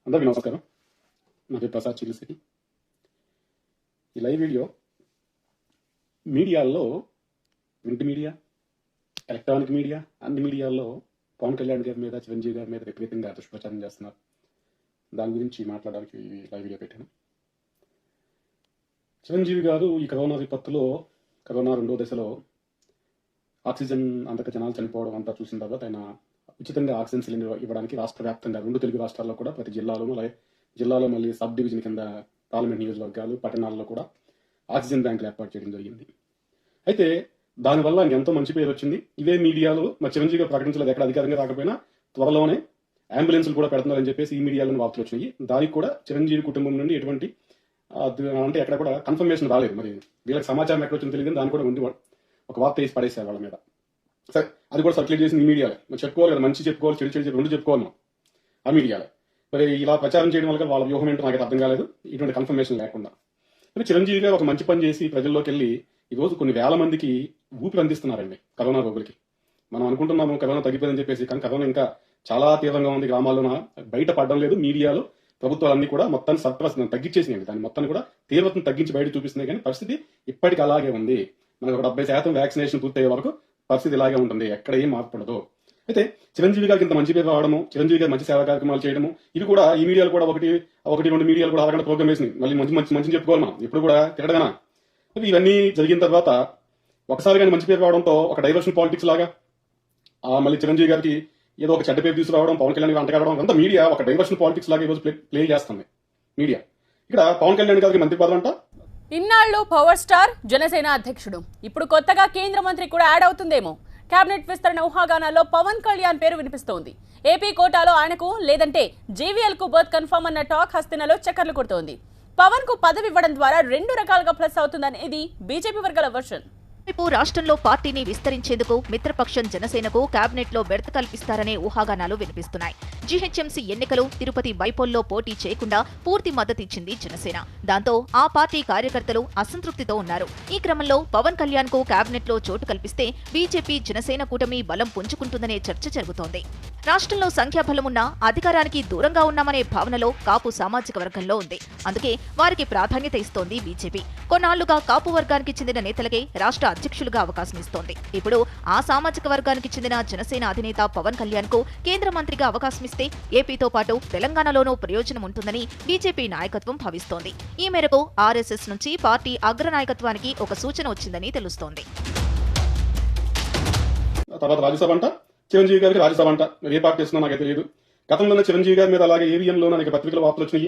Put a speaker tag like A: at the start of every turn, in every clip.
A: అందరికీ నమస్కారం. నా పేరు ప్రసాద్ చిల్లిసిరి. ఈ లైవ్ వీడియో మీడియాల్లో, ప్రింట్ మీడియా, ఎలక్ట్రానిక్ మీడియా, అన్ని మీడియాల్లో పవన్ కళ్యాణ్ గారి మీద, చిరంజీవి గారి మీద విపరీతంగా దుష్ప్రచారం చేస్తున్నారు. దాని గురించి మాట్లాడడానికి ఈ లైవ్ వీడియో పెట్టాను. చిరంజీవి గారు ఈ కరోనా విపత్తులో, కరోనా 2వ దశలో ఆక్సిజన్ అందక జనాలు చనిపోవడం అంతా చూసిన తర్వాత ఆయన ఉచితంగా ఆక్సిజన్ సిలిండర్ ఇవ్వడానికి రాష్ట్ర వ్యాప్తంగా 2 తెలుగు రాష్ట్రాల్లో కూడా ప్రతి జిల్లాలోనూ, అలాగే జిల్లాలో మళ్ళీ సబ్ డివిజన్ కింద పార్లమెంట్ నియోజకవర్గాలు, పట్టణాల్లో కూడా ఆక్సిజన్ బ్యాంకులు ఏర్పాటు చేయడం జరిగింది. అయితే దానివల్ల ఆయనకి ఎంతో మంచి పేరు వచ్చింది. ఇవే మీడియాలో మరి చిరంజీవి గారు ప్రకటించలేదు, ఎక్కడ అధికారంగా రాకపోయినా త్వరలోనే అంబులెన్స్లు కూడా పెడుతున్నారని చెప్పేసి ఈ మీడియాలోని వార్తలు వచ్చినాయి. దానికి కూడా చిరంజీవి కుటుంబం నుండి ఎటువంటి అంటే ఎక్కడ కూడా కన్ఫర్మేషన్ రాలేదు. మరి వీళ్ళకి సమాచారం ఎక్కడ వచ్చిందో తెలియదు, దాని కూడా ఉంది ఒక వార్త వేసి పడేశారు వాళ్ళ మీద. సరే, అది కూడా సర్క్యులేట్ చేసింది ఈ మీడియాలో. మరి చెప్పుకోవాలి కదా, మంచి చెప్పుకోవాలి, చెడు చెడు రెండు చెప్పుకోవాలి మనం ఆ మీడియాలో. మరి ఇలా ప్రచారం చేయడం వల్ల వాళ్ళ వ్యూహం ఏంటో నాకు అర్థం కాలేదు, ఇటువంటి కన్ఫర్మేషన్ లేకుండా. మరి చిరంజీవి గారు ఒక మంచి పని చేసి ప్రజల్లోకి వెళ్ళి ఈరోజు కొన్ని వేల మందికి ఊపిరి అందిస్తున్నారండి కరోనా రోగులకి. మనం అనుకుంటున్నాము కరోనా తగ్గిపోయిందని చెప్పేసి, కానీ కరోనా ఇంకా చాలా తీవ్రంగా ఉంది. గ్రామాల్లోన బయట పడడం లేదు. మీడియాలో ప్రభుత్వాలన్నీ కూడా మొత్తాన్ని సప్రెస్ తగ్గించేసినాయి, దాన్ని మొత్తాన్ని కూడా తీవ్రతను తగ్గించి బయట చూపిస్తున్నాయి. కానీ పరిస్థితి ఇప్పటికి అలాగే ఉంది. మనకు ఒక 70% వ్యాక్సినేషన్ పూర్తయ్యే వరకు పరిస్థితి ఇలాగే ఉంటుంది, ఎక్కడ ఏం మార్పడదు. అయితే చిరంజీవి గారికి ఇంత మంచి పేరు రావడము, చిరంజీవి గారు మంచి సేవా కార్యక్రమాలు చేయడము, ఇవి కూడా ఈ మీడియాలు కూడా ఒకటి 2 మీడియాలు కూడా అరగంట ప్రోగ్రామ్ వేసినాయి. మళ్ళీ మంచి చెప్పుకోవాలి మనం, ఇప్పుడు కూడా తిరగడనా. ఇవన్నీ జరిగిన తర్వాత ఒకసారి కానీ మంచి పేరు రావడంతో ఒక డైవర్షన్ పాలిటిక్స్ లాగా మళ్ళీ చిరంజీవి గారికి ఏదో ఒక చెడ్డ పేరు తీసుకురావడం, పవన్ కళ్యాణ్ అంటగడడం, అంతా మీడియా ఒక డైవర్షన్ పాలిటిక్స్ లాగా ఈరోజు ప్లే చేస్తుంది మీడియా. ఇక్కడ పవన్ కళ్యాణ్ గారికి మంత్రి పదవి అంట.
B: ఇన్నాళ్ళు పవర్ స్టార్, జనసేన అధ్యక్షుడు, ఇప్పుడు కొత్తగా కేంద్ర మంత్రి కూడా యాడ్ అవుతుందేమో. కేబినెట్ విస్తరణ ఊహాగానాల్లో పవన్ కళ్యాణ్ పేరు వినిపిస్తోంది. ఏపీ కోటాలో ఆయనకు, లేదంటే జేవీఎల్ కు బర్త్ కన్ఫర్మ్ అన్న టాక్ హస్తినలో చక్కర్లు కొడుతోంది. పవన్ కు పదవి ఇవ్వడం ద్వారా 2 రకాలుగా ప్లస్ అవుతుందనేది బీజేపీ వర్గాల వర్షన్.
C: రాష్ట్రంలో పార్టీని విస్తరించేందుకు మిత్రపక్షం జనసేనకు కేబినెట్ లో బెర్త్ కల్పిస్తారనే ఊహాగానాలు వినిపిస్తున్నాయి. జీహెచ్ఎంసీ ఎన్నికలు, తిరుపతి బైపోల్లో పోటీ చేయకుండా పూర్తి మద్దతిచ్చింది జనసేన. దాంతో ఆ పార్టీ కార్యకర్తలు అసంతృప్తితో ఉన్నారు. ఈ క్రమంలో పవన్ కళ్యాణ్ కు కేబినెట్ లో చోటు కల్పిస్తే బీజేపీ జనసేన కూటమి బలం పుంజుకుంటుందనే చర్చ జరుగుతోంది. రాష్ట్రంలో సంఖ్యాబలమున్నా అధికారానికి దూరంగా ఉన్నామనే భావనలో కాపు సామాజిక వర్గంలో ఉంది. అందుకే వారికి ప్రాధాన్యత ఇస్తోంది బీజేపీ. కొన్నాళ్లుగా కాపు వర్గానికి చెందిన నేతలకే రాష్ట్ర అధ్యక్షులుగా అవకాశం ఇస్తోంది. ఇప్పుడు ఆ సామాజిక వర్గానికి చెందిన జనసేన అధినేత పవన్ కళ్యాణ్ కు కేంద్ర మంత్రిగా అవకాశమిస్తే ఏపీతో పాటు తెలంగాణలోనూ ప్రయోజనం ఉంటుందని బీజేపీ నాయకత్వం భావిస్తోంది. ఈ మేరకు ఆర్ఎస్ఎస్ నుంచి పార్టీ అగ్రనాయకత్వానికి ఒక సూచన వచ్చిందని తెలుస్తోంది.
A: చిరంజీవి గారికి రాజ్యసభ అంట. ఏ పార్టీ ఇస్తున్నా నాకు తెలియదు. గతంలోనే చిరంజీవి గారి మీద అలాగే ఏవిఎంలో నాకు పత్రికల వార్తలు వచ్చినాయి,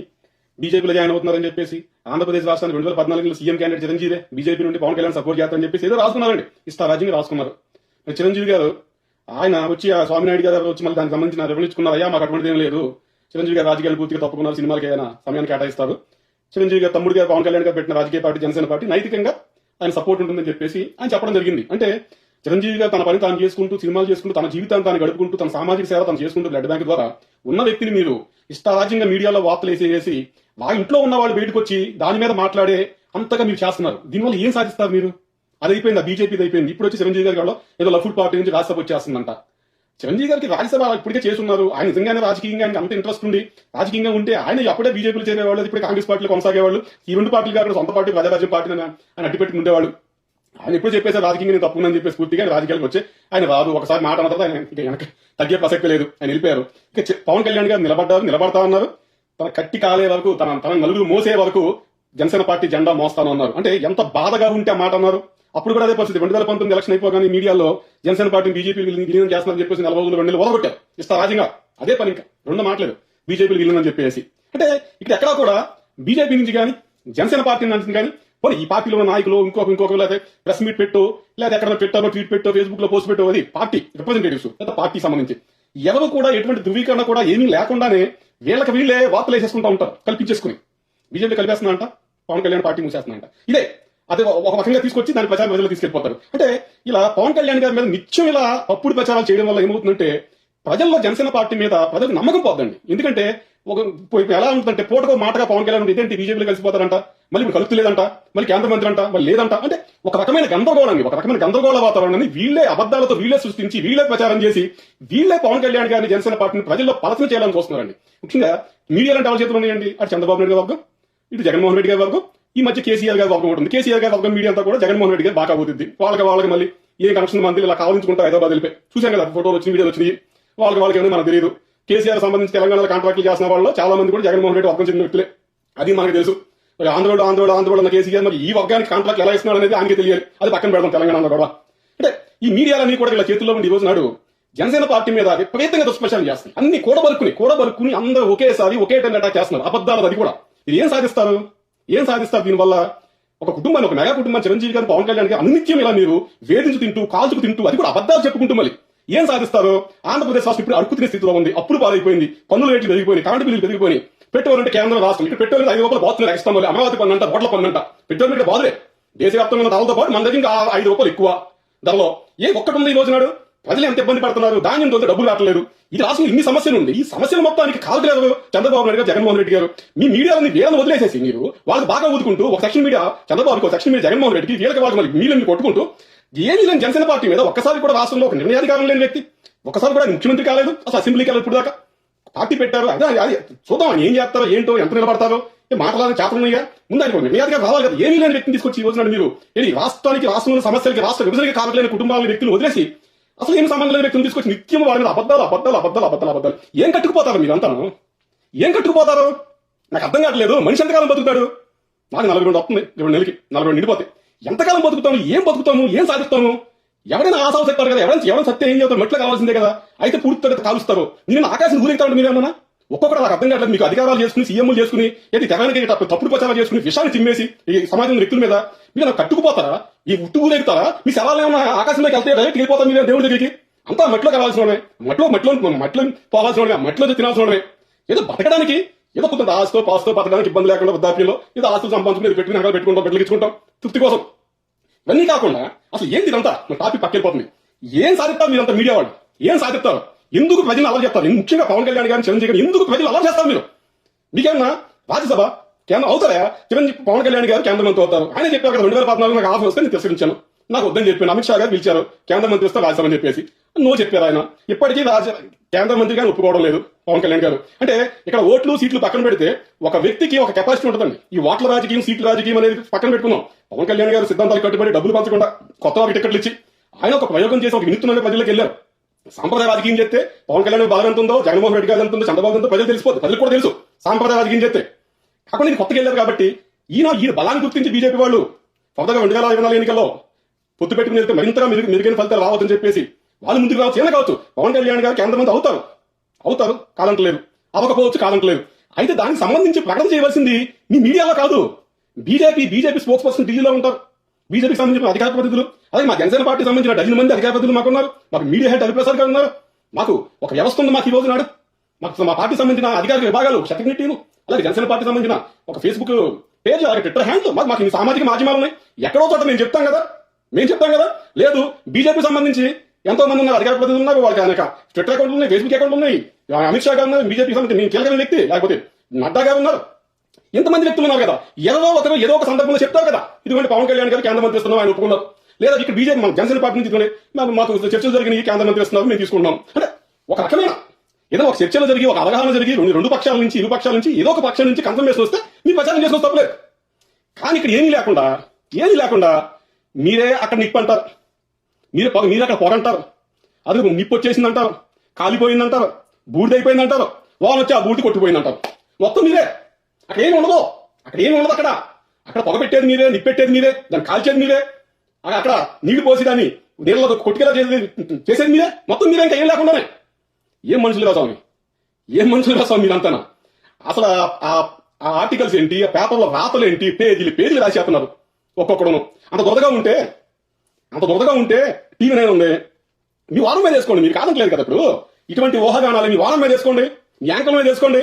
A: బీజేపీలో జాయిన్ అవుతున్నారని చెప్పేసి. ఆంధ్రప్రదేశ్ రాష్ట్రానికి 2014లో సీఎం క్యాండిడేట్ చిరంజీవి, బీజేపీ నుండి పవన్ కళ్యాణ్ సపోర్ట్ చేస్తారని చెప్పేసి ఏదో రాసుకున్నారండి, ఇష్టారాజ్యంగా రాసుకున్నారు. చిరంజీవి గారు ఆయన వచ్చి ఆ స్వామినాయుడు గారు వచ్చి మళ్ళీ దానికి సంబంధించిన రెవెన్యూ ఇచ్చుకున్నారు. అయ్యా మాకు అటువంటిది ఏం లేదు, చిరంజీవి గారు రాజకీయాలు పూర్తిగా తప్పుకున్నారు, సినిమాలకి ఏదైనా సమయాన్ని కేటాయిస్తారు. చిరంజీవి గారు తమ్ముడు గారు పవన్ కళ్యాణ్ గారు పెట్టిన రాజకీయ పార్టీ జనసేన పార్టీ నైతికంగా ఆయన సపోర్ట్ ఉంటుందని చెప్పేసి ఆయన చెప్పడం జరిగింది. అంటే చిరంజీవి గారు తన పని తాను చేసుకుంటూ, సినిమాలు చేసుకుంటూ, తన జీవితాన్ని తాను గడుపుకుంటూ, తన సామాజిక సేవ తను చేసుకుంటూ బ్లడ్ బ్యాంక్ ద్వారా ఉన్న వ్యక్తిని మీరు ఇష్టారాజ్యంగా మీడియాలో వార్తలు వేసేసి వాళ్ళ ఇంట్లో ఉన్న వాళ్ళు బయటకు వచ్చి దాని మీద మాట్లాడే అంతగా మీరు చేస్తున్నారు. దీనివల్ల ఏం సాధిస్తారు మీరు? అది అయిపోయింది, బీజేపీది అయిపోయింది. ఇప్పుడు వచ్చి చిరంజీవి గారి ఏదో లఫుడ్ పార్టీ నుంచి రాజ్యసభ వచ్చేస్తుందంట. చిరంజీవి గారికి రాజ్యసభ ఇప్పటికే చేస్తున్నారు. ఆయన నిజంగానే రాజకీయంగా ఆయనకి అంత ఇంట్రెస్ట్ ఉండి రాజకీయంగా ఉంటే ఆయన అప్పుడే బీజేపీలో చేరేవాళ్ళు, ఇప్పుడు కాంగ్రెస్ పార్టీలో కొనసాగేవాళ్ళు. ఈ 2 పార్టీలు కాకుండా సొంత పార్టీ ప్రజారాజ్యం పార్టీ ఆయన అడ్డుపెట్టి ఉండేవాళ్ళు. ఆయన ఎప్పుడు చెప్పేసారు రాజకీయంగా నేను తప్పుందని చెప్పేసి పూర్తిగా రాజకీయాలకు వచ్చి ఆయన రాదు. ఒకసారి మాట అన్న తర్వాత ఆయన వెనక తగ్గే ప్రసక్తి లేదు, ఆయన వెళ్ళిపోయారు. ఇక పవన్ కళ్యాణ్ గారు నిలబడతా ఉన్నారు. తన కట్టి కాలే వరకు, తన నలుగురు మోసే వరకు జనసేన పార్టీ జెండా మోస్తానన్నారు. అంటే ఎంత బాధగా ఉంటే ఆ మాట అన్నారు. అప్పుడు కూడా అదే పరిస్థితి. 2019 ఎలక్షన్ అయిపోగానే మీడియాలో జనసేన పార్టీని బీజేపీ విలీనం చేస్తున్నారని చెప్పేసి 40 రోజులు 2 నెలలు వదలగొట్టారు ఇష్టారాజ్యంగా. అదే పని, ఇంకా 2 మాటలేదు, బీజేపీ విలీనం చెప్పేసి. అంటే ఇక్కడ ఎక్కడా కూడా బీజేపీ నుంచి కానీ జనసేన పార్టీ నుంచి కానీ పోనీ ఈ పార్టీలో ఉన్న నాయకులు ఇంకొక లేదా ప్రెస్ మీట్ పెట్టో, లేదా ఎక్కడ పెట్టారో, ట్వీట్ పెట్టో, ఫేస్బుక్ లో పోస్ట్ పెట్టో, అది పార్టీ రిప్రజెంటేటివ్స్ లేదా పార్టీ సంబంధించి ఎవరు కూడా ఎటువంటి ధృవీకరణ కూడా ఏమీ లేకుండానే వీళ్ళే వార్తలు వేసేసుకుంటా ఉంటారు, కల్పించేసుకుని. బీజేపీ కలిపేస్తుందంట, పవన్ కళ్యాణ్ పార్టీ మూసేస్తుందంట. ఇదే అదే ఒక రకంగా తీసుకొచ్చి దాని ప్రజలు తీసుకెళ్లిపోతారు. అంటే ఇలా పవన్ కళ్యాణ్ గారి మీద నిత్యం ఇలా తప్పుడు ప్రచారాలు చేయడం వల్ల ఏమవుతుందంటే ప్రజల్లో జనసేన పార్టీ మీద ప్రజలకు నమ్మకం పోద్దండి. ఎందుకంటే ఎలా ఉంటుందంటే పూటకో మాటగా పవన్ కళ్యాణ్ ఇదేంటి బీజేపీలో కలిసిపోతారంట, మళ్ళీ ఇప్పుడు కలుపులేదంట, మళ్ళీ కేంద్ర మంత్రి అంట, మళ్ళీ లేదంట. అంటే ఒక రకమైన గందరగోళ వాతావరణాన్ని వీళ్ళే అబద్ధాలతో వీళ్ళే సృష్టించి వీళ్ళే ప్రచారం చేసి వీళ్ళే పవన్ కళ్యాణ్ గారిని జనసేన పార్టీని ప్రజల్లో పలసన చేయాలని చూస్తున్నారండి. ముఖ్యంగా మీడియా అంటే ఎవరి చేతులు ఉన్నాయండి? అటు చంద్రబాబు నాయుడు గారి వర్గం, ఇటు జగన్మోహన్ రెడ్డి గారి వర్గం, ఈ మధ్య కేసీఆర్ గారి వర్గం ఉంటుంది. కేసీఆర్ గారి వర్గం మీడియా అంతా కూడా జగన్మోహన్ రెడ్డి గారు బాగా అవుతుంది. వాళ్ళకి మళ్ళీ ఏ కనెక్షన్ మంది ఇలా కావాలించుకుంటారు హైదరాబాద్ వెళ్ళిపోయి చూసాం కదా, ఫోటోలు వచ్చిన వీడియోలు వచ్చినాయి. వాళ్ళకి ఏమైనా మనకు తెలియదు. కేసీఆర్ సంబంధించి తెలంగాణలో కాంట్రాక్టులు చేసిన వాళ్ళు చాలా మంది కూడా జగన్మోహన్ రెడ్డి వర్గం చెందిన వ్యక్తులే, అది మనకు తెలుసు. మరి ఆంధ్రోడు కేసీఆర్ మరి ఈ వర్గానికి కాంట్రాక్ట్ ఎలా ఇస్తున్నాడు అనేది ఆయనకి తెలియాలి. అది పక్కన పెడదాం తెలంగాణలో కూడా. అంటే ఈ మీడియాలన్నీ కూడా ఇలా చేతుల్లో ఉండి ఈ రోజు నాడు జనసేన పార్టీ మీద విపరీతంగా దుష్ప్రచారం చేస్తాయి. అన్ని కూడబలుకుని అందరూ ఒకేసారి ఒకే టైం అటాక్ చేస్తున్నారు. అబద్ధాలు. అది కూడా ఇది ఏం సాధిస్తారు దీనివల్ల? ఒక కుటుంబాన్ని, ఒక మెగా కుటుంబాన్ని చిరంజీవి గారు పవన్ కళ్యాణ్ గారు అనిత్యం ఇలా మీరు వేధించు తింటూ కాల్చుకు తింటూ అది కూడా అబద్ధాలు చెప్పుకుంటూ మళ్ళీ ఏం సాధిస్తారు? ఆంధ్రప్రదేశ్ రాష్ట్రం ఇప్పుడు అడుగు తినే స్థితిలో ఉంది. అప్పులు పాలైపోయింది, పన్నుల రేట్లు పెరిగిపోయి, కరెంటు బిల్లులు పెరిగిపోయి, పెట్రోల్ అంటే కేంద్ర రాష్ట్రం ఇక్కడ పెట్రోల్ 5 రూపాయలు బాతున్నారు ఎక్స్ట్రా. మళ్ళీ అమరావతి పన్ను అంట, ఓట్ల పన్ను అంట. పెట్రోల్ మీద బాధలే దేశవ్యాప్తంగా ఉన్న ధరలతో పాటు మన దగ్గర ఇంకా 5 రూపాయలు ఎక్కువ ధరలో ఒక్కటి ఉంది. ఈ రోజు నాడు ప్రజలు ఎంత ఇబ్బంది పడుతున్నారు, ధాన్యం తోలితే డబ్బులు రావట్లేదు. ఇది రాష్ట్రంలో ఇన్ని సమస్యలు ఉంది. ఈ సమస్యల మొత్తానికి కాల్గలేరు చంద్రబాబు నాయుడు గారు, జగన్మోహన్ రెడ్డి గారు. మీ మీడియాలని వీళ్ళని వదిలేసేసి మీరు వాళ్ళకి బాగా ఊదుకుంటూ ఒక సెక్షన్ మీడియా చంద్రబాబుకి, ఒక సెక్షన్ మీడియా జగన్మోహన్ రెడ్డికి, వీళ్ళకి వాళ్ళకి మళ్ళీ మీళ్ళని కొట్టుకుంటూ ఏమీ లేని జనసేన పార్టీ మీద ఒక్కసారి కూడా రాష్ట్రంలో ఒక నిర్ణయాధికారం లేని వ్యక్తి, ఒక్కసారి కూడా ముఖ్యమంత్రి కాలేదు, అసలు అసెంబ్లీకి వెళ్ళదు ఇప్పుడు దాకా. పార్టీ పెట్టారు, అదే అది చూద్దాం ఆయన ఏం చేస్తారో ఏంటో, ఎంత నిలబడతారో, మాట్లాడాలని చేతనయ్యా ముందు ఆయన నిర్ణయాధికారం రావాలి కదా. ఏమీ లేని వ్యక్తిని తీసుకొచ్చి ఈ రోజున మీరు రాష్ట్రంలో సమస్యలకి, రాష్ట్ర విభజనకి కారణలేని కుటుంబాల వ్యక్తులు వదిలేసి అసలు ఏం సంబంధం లేని వ్యక్తులు తీసుకొచ్చి నిత్యం వాళ్ళ మీద అబద్ధాలు. ఏం కట్టుకుపోతారు మీరంతాను? ఏం కట్టుకుపోతారు? నాకు అర్థం కావట్లేదు. మనిషి ఎంతకాలం బతుకుతాడు? నాకు 42 వస్తుంది, 2 నెలలకి 42 నిండిపోతే ఎంతకాలం బతుకుతాము? ఏం బతుకుతాము? ఏం సాధిస్తాము? ఎవరైనా ఆశాలు చెప్తారు కదా, ఎవరైనా సత్యం ఏం చేస్తారు? మెట్లు కావాల్సిందే కదా. అయితే పూర్తిగా కాలుస్తారు. నేను ఆకాశం ఊరెళ్తాడు మీరేమన్నా? ఒక్కొక్కటి నాకు అర్థం కావట్లేదు. మీకు అధికారాలు చేసుకుని, సీఎంలు చేసుకుని, ఏది తెగానికి తప్పుడు ప్రచారం చేసుకుని, విషయాన్ని చిమ్మేసి ఈ సమాజంలో వ్యక్తుల మీద మీరు నాకు కట్టుకుపోతారా? ఈ ఉట్టు ఊరెగుతారా? మీ శవాలు ఏమన్నా ఆకాశంలోకి వెళ్తే డైరెక్ట్ వెళ్ళిపోతారు మీరు దేవుడి దగ్గరికి? అంతా మట్లో కావాల్సిన మట్లో పోవాల్సిన మట్లో తినాల్సిన వాళ్ళే. ఏదో బతకడానికి ఏదో కొంత ఆస్తో పాస్తో బతకడానికి ఇబ్బంది లేకుండా వృద్ధాప్యంలో ఏదో ఆస్తులు సంపాదించుకుని పెట్టుకుని అక్కడ పెట్టుకుంటాం, పెట్టుకుంటాం తృప్తి కోసం. ఇవన్నీ కాకుండా అసలు ఏంటి ఇదంతా? మన టాపిక్ పక్కెళ్ళిపోతుంది. ఏం సాధిస్తారు మీరంతా? మీడియా వాళ్ళు ఏం సాధిస్తారు? ఎందుకు ప్రజలు అలా చేస్తారు? ముఖ్యంగా పవన్ కళ్యాణ్ గారిని, చిరంజీవి గారిని ఎందుకు ప్రజలు అలా చేస్తారు? మీరు మీకేమన్నా రాజ్యసభ కేంద్రం అవుతారా? చిరంజీవి పవన్ కళ్యాణ్ గారు కేంద్ర మంత్రి అవుతారు. ఆయన చెప్పారు కదా 2014 నాకు ఆఫర్ వస్తే నేను తిరస్కరించాను, నాకు వద్దని చెప్పాను. అమిత్ షా గారు పిలిచారు కేంద్ర మంత్రి వస్తే రాజ్యసభ అని చెప్పేసి నో చెప్పారు. ఆయన ఇప్పటికీ కేంద్ర మంత్రి గారిని ఒప్పుకోవడం లేదు పవన్ కళ్యాణ్ గారు. అంటే ఇక్కడ ఓట్లు సీట్లు పక్కన పెడితే ఒక వ్యక్తికి ఒక కెపాసిటీ ఉంటుందండి. ఈ ఓట్ల రాజకీయం, సీట్ల రాజకీయం అనేది పక్కన పెట్టుకున్నాం. పవన్ కళ్యాణ్ గారు సిద్ధాంతాలు కట్టుబడి డబ్బులు పంచకుండా కొత్త వారికి టికెట్లు ఇచ్చి ఆయన ఒక ప్రయోగం చేసి ఒక వినూత్నమైన ప్రజలకు వెళ్ళారు. సాంప్రదాయ రాజకీయం చేస్తే పవన్ కళ్యాణ్ బాగా ఎంత ఉందో, జగన్మోహన్ రెడ్డి గారు ఎంత ఉందో, చంద్రబాబు ఎంతో ప్రజలు తెలిసిపోతుంది. ప్రజలు కూడా తెలుసు సాంప్రదాయ రాజకీయం చేస్తే. కాకుండా ఇది కొత్తగా వెళ్ళారు కాబట్టి ఈయన బలాన్ని గుర్తించి బీజేపీ వాళ్ళు కొత్తగా 2024 ఎన్నికల్లో పొత్తు పెట్టుకుని వెళ్తే మరింతగా మెరుగైన ఫలితాలు రావద్దని చెప్పేసి వాళ్ళు ముందుకు రావచ్చు. ఏమైనా కావచ్చు, పవన్ కళ్యాణ్ గారు కేంద్ర మంత్రి అవుతారు కాదంటలేదు, అవ్వకపోవచ్చు కాదంటలేదు. అయితే దానికి సంబంధించి ప్రకటన చేయవలసింది మీ మీడియాలో కాదు. బీజేపీ స్పోక్స్ పర్సన్ ఢిల్లీలో ఉంటారు. బీజేపీకి సంబంధించిన అధికార ప్రతినిధులు, అలాగే మా జనసేన పార్టీ సంబంధించిన 12 మంది అధికార ప్రతినిధులు మాకున్నారు. మాకు మీడియా హెడ్ హరిప్రసాద్ గారు ఉన్నారు. మాకు ఒక వ్యవస్థ ఉంది. మాకు ఈ రోజు నాడు మా పార్టీ సంబంధించిన అధికారిక విభాగాలు, సెక్రటరీ టీము, అలాగే జనసేన పార్టీ సంబంధించిన ఒక ఫేస్బుక్ పేజ్, అలాగే ట్విట్టర్ హ్యాండిల్, మాకు సామాజిక మాధ్యమాలు ఉన్నాయి. ఎక్కడో చోట మేము చెప్తాం కదా. లేదు బీజేపీ సంబంధించి ఎంతో మంది ఉన్నారు, అధికార ప్రతినిధులు ఉన్నారు. వాళ్ళకి అనేక ట్విట్టర్ అకౌంట్లు ఉన్నాయి, ఫేస్బుక్ అకౌంట్లు ఉన్నాయి. అమిత్ షా గారు ఉన్నారు, బీజేపీ సంబంధించి కీలకమైన వ్యక్తి, లేకపోతే నడ్డా గారు ఉన్నారు. ఎంతమంది వ్యక్తులు ఉన్నారు కదా. ఏదో ఒక సందర్భంలో చెప్తారు కదా, ఇదిగోండి పవన్ కళ్యాణ్ గారు కేంద్ర మంత్రి ఇస్తున్నాం, ఆయన ఒప్పుకున్నారు. లేదా ఇక్కడ బీజేపీ మన జనసేన పార్టీ నుంచి మాకు చర్చలు జరిగినాయి, కేంద్ర మంత్రి ఇస్తున్నారు, మేము తీసుకుంటున్నాం. అంటే ఒక రకమైన ఏదో ఒక చర్చలు జరిగి, ఒక అవగాహన జరిగి, రెండు పక్షాల నుంచి, ఇరు పక్షాల నుంచి ఏదో ఒక పక్షం నుంచి కన్ఫర్మేషన్ వస్తే మీరు ప్రచారం చేసుకుని తప్పలేదు. కానీ ఇక్కడ ఏమీ లేకుండా మీరే అక్కడ నిప్పు అంటారు, మీరే అక్కడ పొగంటారు, అది నిప్పు వచ్చేసిందంటారు, కాలిపోయిందంటారు, బూడిదైపోయిందంటారు, వాళ్ళు వచ్చి ఆ బూడిది కొట్టిపోయిందంటారు. మొత్తం మీరే. అక్కడ ఏమి ఉండదు. అక్కడ పొగ పెట్టేది మీరే, నిప్పెట్టేది మీరే, దాన్ని కాల్చేది మీరే, అక్కడ నీళ్లు పోసి దాన్ని నీళ్ళలో కొట్టుకెలా చేసేది మీరే. మొత్తం మీరే, ఇంకా ఏం లేకుండానే. ఏం మనుషులు రాసావు మీరంతా? అసలు ఆ ఆర్టికల్స్ ఏంటి, ఆ పేపర్లో రాతలు ఏంటి, పేజీలు రాసేస్తున్నారు ఒక్కొక్కడును. అంత దొరదగా ఉంటే టీవీ 9 ఉంది, మీ వారం మీద వేసుకోండి. మీరు కాదంటలేదు కదా ఇప్పుడు. ఇటువంటి ఊహాగానాలు మీ వారం మీద వేసుకోండి, మీ యాంకర్ మీద వేసుకోండి.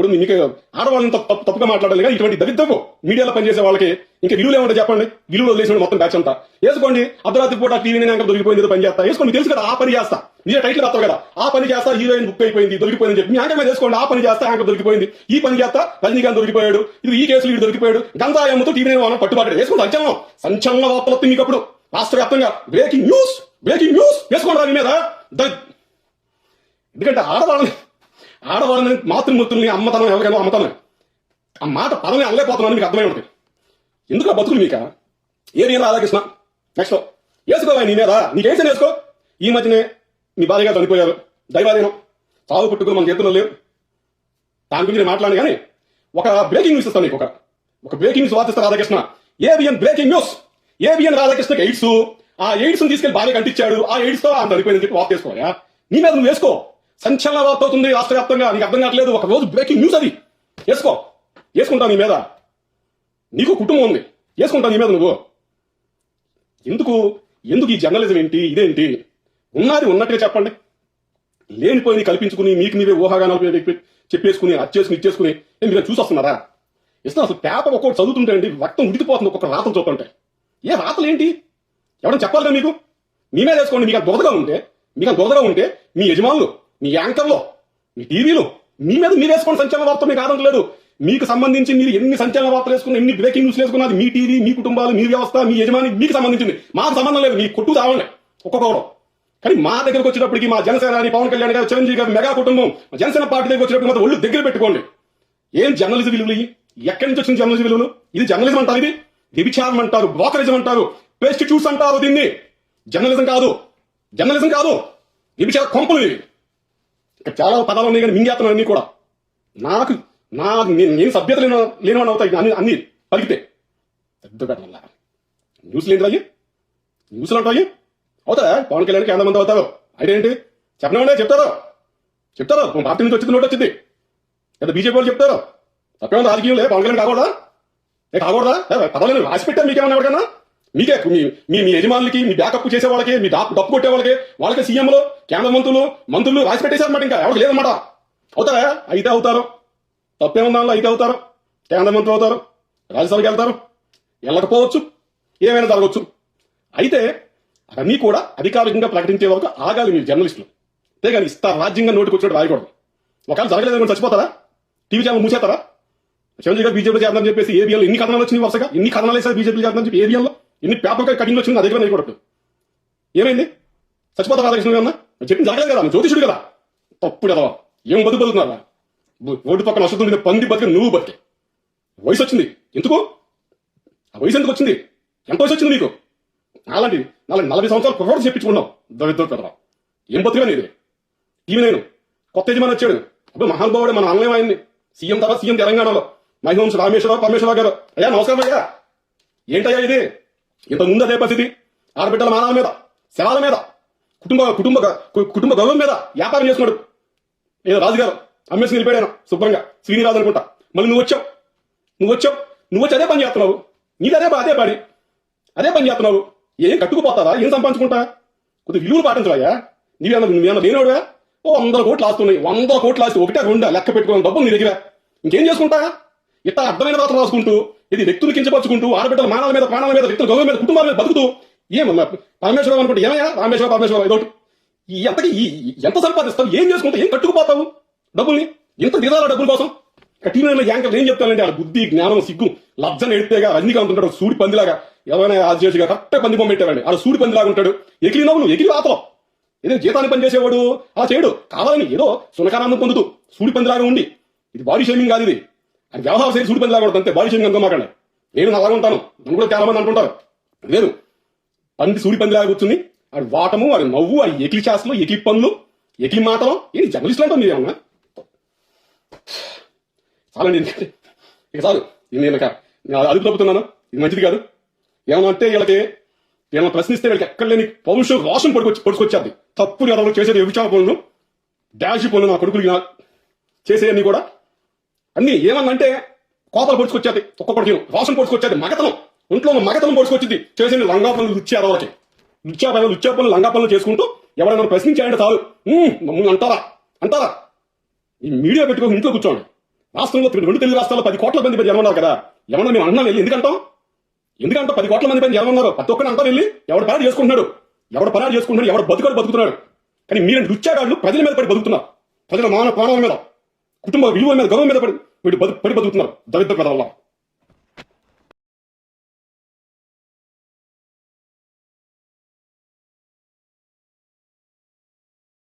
A: ఇప్పుడు మీకు ఆడవాళ్ళని తప్పుగా మాట్లాడాలి కానీ ఇటువంటి దరిద్రపు మీడియాలో పనిచేసే వాళ్ళకి ఇంకా విలువలు ఏమంటే చెప్పండి, విలువలు వదిలేసిన మొత్తం బ్యాచ్ అంతా వేసుకోండి. అర్ధరాత్రి పూట టీవీ నేను దొరికిపోయింది ఏదో పని చేస్తా వేసుకోండి, తెలుసు కదా ఆ పని చేస్తా, మీరే టైటిల్ రాస్తావు కదా ఆ పని చేస్తా, హీరోయిన్ బుక్ అయిపోయింది దొరికిపోయింది చెప్పి మీ యాంకర్ మీద వేసుకోండి, ఆ పని చేస్తా యాంకర్ దొరికిపోయింది, ఈ పని చేస్తా రజనీకాంత్ దొరికిపోయాడు, ఇది ఈ కేసులు వీడు దొరికిపోయాడు, గంజాయమ్మతో టీవీ నేను పట్టుబాటు వేసుకోండి. సంచలన వార్తలు వస్తుంది మీకు అప్పుడు రాష్ట్ర వ్యాప్తంగా బ్రేకింగ్ న్యూస్ వేసుకోండి దాని మీద. ఎందుకంటే ఆడవాళ్ళని మాతృమూర్తుల్ని అమ్మతనం ఎవరికైనా అమ్మతనం ఆ మాట పదమే అనలేకపోతున్నాను మీకు అర్థమై ఉంటుంది. ఎందుకు బతుకులు మీక ఏది రాధాకృష్ణ నెక్స్ట్ వేసుకోవాలి నీ మీద నీకేసే వేసుకో. ఈ మధ్యనే మీ భార్య గారు చనిపోయారు, దైవాధీనం, చావు పుట్టుకుని మన చేతుల్లో లేవు, దాని గురించి నేను మాట్లాడి కానీ ఒక బ్రేకింగ్ న్యూస్ ఇస్తాను నీకు, ఒక బ్రేకింగ్ న్యూస్ వార్తిస్తా Radhakrishna. ABN breaking news, ABN రాధాకృష్ణకి ఎయిడ్స్, ఆ ఎయిడ్స్ తీసుకెళ్లి భార్య కంటించాడు, ఆ ఎయిడ్స్ తో ఆయన చనిపోయిందని చెప్పి వార్త వేసుకోయా. నీ మీద నువ్వు వేసుకో, సంచలన వార్త అవుతుంది రాష్ట్ర వ్యాప్తంగా, నీకు అర్థం కావట్లేదు. ఒక రోజు బ్రేకింగ్ న్యూస్ అది వేసుకుంటావు నీ మీద, నీకు కుటుంబం ఉంది వేసుకుంటావు నీ మీద నువ్వు. ఎందుకు ఈ జర్నలిజం ఏంటి, ఇదేంటి? ఉన్నది ఉన్నట్టుగా చెప్పండి, లేనిపోయి కల్పించుకుని మీకు మీరే ఊహాగానాలు చెప్పేసుకుని అచ్చేసుకుని ఇచ్చేసుకుని మీరు చూసి వస్తున్నారా? ఇస్తాను అసలు పేపర్ ఒక్కొక్కటి చదువుతుంటే అండి రక్తం ఉడికిపోతుంది ఒక్కొక్క రాతలు చూస్తుంటే. ఏ రాతలు ఏంటి ఎవరైనా చెప్పాలి కదా మీకు? మీ మీద వేసుకోండి. మీకు దొరదగా ఉంటే మీ యజమానులు, మీ యాంకర్లు, మీ టీవీలు మీ మీద మీరు వేసుకోండి సంచలన వార్త. మీకు ఆనందం లేదు, మీకు సంబంధించి మీరు ఎన్ని సంచలన వార్తలు వేసుకున్నా, ఎన్ని బ్రేకింగ్ న్యూస్ వేసుకున్నది మీ టీవీ, మీ కుటుంబాలు, మీ వ్యవస్థ, మీ యజమాని మీకు సంబంధించింది. మాకు సంబంధం లేదు, మీ కొట్టు తావండి ఒక్కొక్కరు. కానీ మా దగ్గరకు వచ్చేటప్పటికి మా జనసేన పవన్ కళ్యాణ్ గారు, చిరంజీవి గారు మెగా కుటుంబం జనసేన పార్టీ దగ్గర వచ్చేటప్పుడు మాత్రం ఒళ్ళు దగ్గర పెట్టుకోండి. ఏం జర్నలిజం విలువలు, ఎక్కడి నుంచి వచ్చిన జర్నలిజం విలువలు? ఇది జర్నలిజం అంటారు, ఇది వ్యభిచారం అంటారు, బ్రోకరేజం అంటారు, ప్రెస్టిట్యూట్స్ అంటారు. దీన్ని జర్నలిజం కాదు వ్యభిచార కొంపలు ఇవి. ఇక్కడ చాలా పదాలు ఉన్నాయి కానీ మింగేస్తున్నాను అన్ని కూడా. నేను సభ్యత లేనివాడిని అవుతాయి అన్ని పలికితే. పెద్ద పెట్ట న్యూస్లు ఏంటి అయ్యి, న్యూస్లు అంటాయి అవుతారా? పవన్ కళ్యాణ్కి ఎంతమంది అవుతారు అయితే ఏంటి చెప్పనివ్వండి, చెప్తారు పార్టీ నుంచి వచ్చింది నోటి వచ్చింది లేదా బీజేపీ వాళ్ళు చెప్తారు. తప్పేమో రాజకీయం లేదు, పవన్ కళ్యాణ్ కాకూడదా పదవులు రాసి పెట్టారు మీకేమన్నా ఎవరికైనా? మీకే మీ యజమానులకి, మీ బ్యాకప్ చేసే వాళ్ళకి, మీ డప్పు కొట్టే వాళ్ళకి సీఎంలు, కేంద్ర మంత్రులు రాసి పెట్టేశారన్నమాట. ఇంకా ఎవరికి లేదన్నమాట. అవుతారా? అయితే అవుతారు, తప్పేముందా? అయితే అవుతారు, కేంద్ర మంత్రులు అవుతారు, రాజ్యసభకి వెళ్తారు, వెళ్ళకపోవచ్చు, ఏమైనా జరగవచ్చు. అయితే అవన్నీ కూడా అధికారికంగా ప్రకటించే వరకు ఆగాలి మీరు జర్నలిస్టులు. అంతేగాని రాజ్యంగా నోటికి వచ్చినట్టు రాయకూడదు. ఒకవేళ జరగలేదని చచ్చిపోతారా? టీవీ ఛానల్ మూసేస్తారా? చిరంజీవి గారు బీజేపీ చేద్దామని చెప్పేసి ఏబిఎన్లో ఎన్ని కథనాలు వచ్చినాయి, వరుసగా ఎన్ని కథనాలు వేసారు బీజేపీ చేద్దామని చెప్పి ఏబిఎన్లో ఎన్ని పేపర్ కటింగ్ వచ్చింది నా దగ్గర నేర్పడట్టు. ఏమైంది? చచ్చిపోతారు రాధాకృష్ణ అన్న చెప్పింది జరగలేదు కదా, జ్యోతిషుడు కదా, తప్పుడు కదా. ఏం బతుకుతున్నారా? రోడ్డు పక్కన వస్తుంది పంది బతికి నువ్వు బతికే వయసు వచ్చింది. ఎందుకు ఆ వయసు ఎందుకు వచ్చింది? ఎంత వయసు వచ్చింది నీకు? అలాంటి 40 సంవత్సరాలు కుర్రోడు చెప్పించుకున్నావు. దరిద్ర పెడరా ఏం బతుగా నీది? ఈమె నేను కొత్త యజమాని వచ్చాడు, అప్పుడు మహానుభావుడు మన అన్నయ్య ఆయన్ని సీఎం తర్వాత సీఎం తెలంగాణలో మహిళ పరమేశ్వరరావు గారు. అయ్యా నమస్కారం అయ్యా. ఏంటయ్యా ఇది? ఇంత ముందు అదే పరిస్థితి. ఆడబిడ్డల మానాల మీద, శవాల మీద, కుటుంబ గౌరవం మీద వ్యాపారం చేసుకున్నాడు. ఏదో రాజుగారు అమ్మేసి నిలిపాడు శుభ్రంగా, శ్రీనిరాజు అనుకుంటా. మళ్ళీ నువ్వు వచ్చి అదే పని చేస్తున్నావు. నీది అదే పని చేస్తున్నావు. ఏం కట్టుకుపోతారా? ఏం సంపాదించుకుంటా? కొద్దిగా విలువలు పాటించవయ్యా. నువ్వేమన్నా లేనోడుగా? 100 కోట్లు ఆస్తున్నాయి, 100 కోట్లు ఆస్తి ఒకటే 2 లెక్క పెట్టుకోవడం డబ్బులు నీ దగ్గర. ఇంకేం చేసుకుంటా? ఇట్లా అర్థమైన రాత్ర రాసుకుంటూ, ఇది వ్యక్తులు కించపరుచుకుంటూ, ఆడబిడ్డల మానాల మీద, ప్రాణాల మీద, వ్యక్తుల గౌరవం మీద, కుటుంబాల మీద బతుకుతూ ఏమన్నా పరమేశ్వరం అనుకుంటే ఏమయ్యా? రామేశ్వరం ఇదొకటి. ఎంత సంపాదిస్తావు? ఏం చేసుకుంటావు? ఏం కట్టుకుపోతావు డబ్బుల్ని? ఇంత దిగాల డబ్బుల కోసం? టీవీలో యాంకర్ ఏం చెప్తానంటే ఆ బుద్ధి, జ్ఞానం, సిగ్గు, లబ్జన ఎడితేగా రజనీకాంత్ ఉంటాడు సూడి పందిలాగా, ఎవరైనా ఆదిశేషిగా కరెక్ట్ పంది బొమ్మ పెట్టారండి. ఆ సూడి పందిలాగా ఉంటాడు. ఎగిరి నవ్వులు, ఎగిరి ఆతలో ఏదో జీతాన్ని పనిచేసేవాడు అలా చేయడు. కావాలని ఏదో సునకానాన్ని పొందుతూ సూడి పందిలాగా ఉండి, ఇది బాడీ షేమింగ్ కాదు, ఇది అది వ్యవహార శైలి. సూడి పందిలాగా ఉంటుంది అంతే, బాడీ షేమింగ్ అనుకోమాకండి. నేను అలాగే ఉంటాను, నన్ను కూడా చాలా మంది అంటుంటారు. లేదు, పంది సూడి పందిలాగా కూర్చుని అది వాటము, అది నవ్వు, అది ఎకిలి చేస్తలు, ఎకిలి పనులు, ఎకిలి మాటలు. ఏంటి జర్నలిస్టులు అంటాం మీరు ఏమన్నా? చాలండి, ఇక చాలు. నేను అదుపు తప్పుతున్నాను, ఇది మంచిది కాదు. ఏమన్నా అంటే వీళ్ళకి ఏమన్నా ప్రశ్నిస్తే వీళ్ళకి ఎక్కడ లేని పౌరుషం, రోషం పొడుచుకొచ్చేది. తప్పులు ఎవరు చేసేది వ్యభిచార పనులు, డాష్ పనులు, నా కొడుకులు చేసేవన్నీ కూడా అన్ని ఏమన్నంటే కోపాలు పొడుచుకొచ్చేది. ఒక్కొక్కటి రోషం పొడుచుకొచ్చేది, మగతనం, ఒంట్లో మగతనం పొడుచుకొచ్చింది. చేసేది లంగా పనులు, లుచ్చా పనులు, లంగా పనులు చేసుకుంటూ ఎవరైనా ప్రశ్నించాలంటే చాలు మమ్మల్ని అంటారా? ఈ మీడియా పెట్టుకొని ఇంట్లో కూర్చోండి. రాష్ట్రంలో 2 తెలుగు రాష్ట్రాల్లో 10 కోట్ల మంది జనం ఉన్నారు కదా, ఏమన్నా మేము అన్నాం వెళ్ళి ఎందుకంటాం 10 కోట్ల మంది జనం ఉన్నారు, ప్రతి ఒక్కరు అంతా వెళ్ళి ఎవడు పరాడు చేసుకుంటున్నాడు, ఎవడు బతుకుతున్నాడు. కానీ మీరంటే రుచ్చాగాళ్ళు ప్రజల మీద పడి బతుకుతున్నారు, ప్రజల మానవ ప్రాణాల మీద, కుటుంబ విలువల మీద, గౌరవం మీద పడి బతుకుతున్నారు దరిద్ర పెదవల్ల.